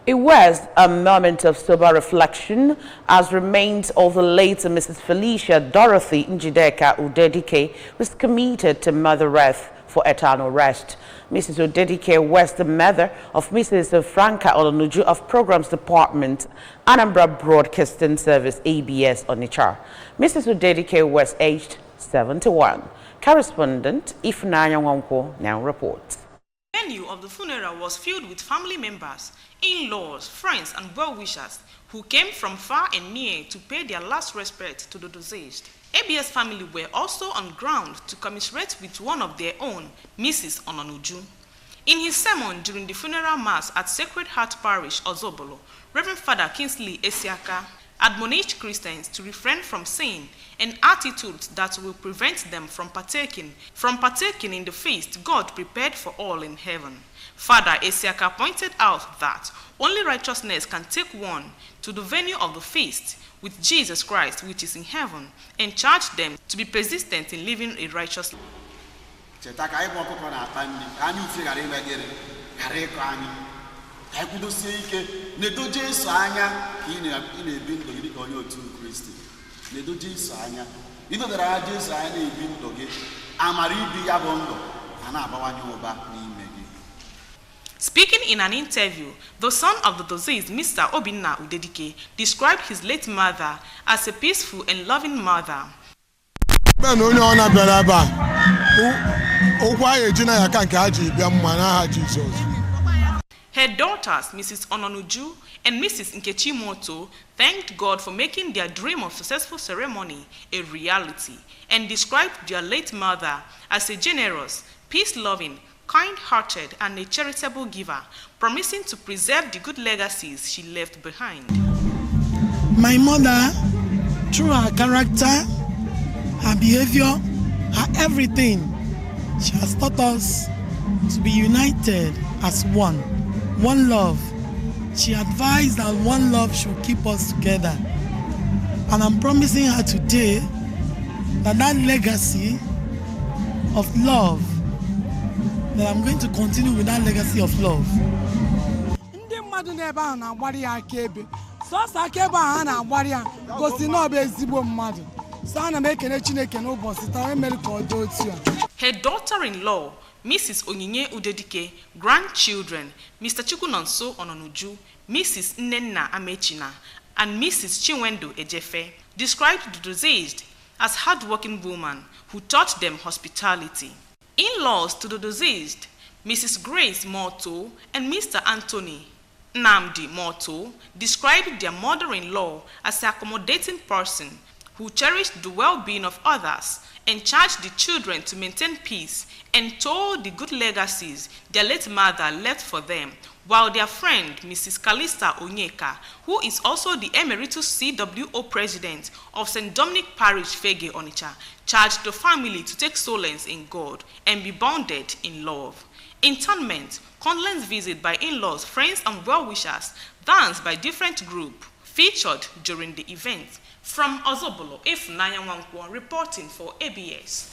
It was a moment of sober reflection as remains of the late Mrs. Felicia Dorathy Udedibia was committed to Mother Earth for eternal rest. Mrs. Udedibia was the mother of Mrs. Franca Olonuju of Programs Department, Anambra Broadcasting Service, ABS Onitsha. Mrs. Udedibia was aged 71. Correspondent Ifnanya Nwankwo now reports. The venue of the funeral was filled with family members, in-laws, friends, and well-wishers who came from far and near to pay their last respect to the deceased. ABS family were also on ground to commiserate with one of their own, Mrs. Ononuju. In his sermon during the funeral mass at Sacred Heart Parish, Ozubulu, Reverend Father Kingsley Esiaka admonished Christians to refrain from sin and attitudes that will prevent them from partaking in the feast God prepared for all in heaven. Father Esiaka pointed out that only righteousness can take one to the venue of the feast with Jesus Christ, which is in heaven, and charged them to be persistent in living a righteous life. Speaking in an interview, the son of the deceased, Mr. Obinna Udedibia, described his late mother as a peaceful and loving mother. Her daughters, Mrs. Ononuju and Mrs. Nkechimoto, thanked God for making their dream of successful ceremony a reality and described their late mother as a generous, peace-loving, kind-hearted, and a charitable giver, promising to preserve the good legacies she left behind. My mother, through her character, her behavior, her everything, she has taught us to be united as one love. She advised that one love should keep us together. And I'm promising her today that legacy of love, that I'm going to continue with that legacy of love. Her daughter-in-law, Mrs. Onyinye Udedibia, grandchildren, Mr. Chukunonso Ononuju, Mrs. Nnenna Amechina, and Mrs. Chinwendo Ejefe, described the deceased as hard-working woman who taught them hospitality. In-laws to the deceased, Mrs. Grace Morto and Mr. Anthony Namdi Morto, described their mother-in-law as an accommodating person who cherished the well-being of others and charged the children to maintain peace and told the good legacies their late mother left for them, while their friend, Mrs. Kalista Onyeka, who is also the Emeritus CWO President of St. Dominic Parish, Fege, Onitsha, charged the family to take solace in God and be bounded in love. Interment, condolence visit by in-laws, friends, and well-wishers, dance by different groups featured during the event. From Ozubulu, Ifnanya Nwankwo reporting for ABS.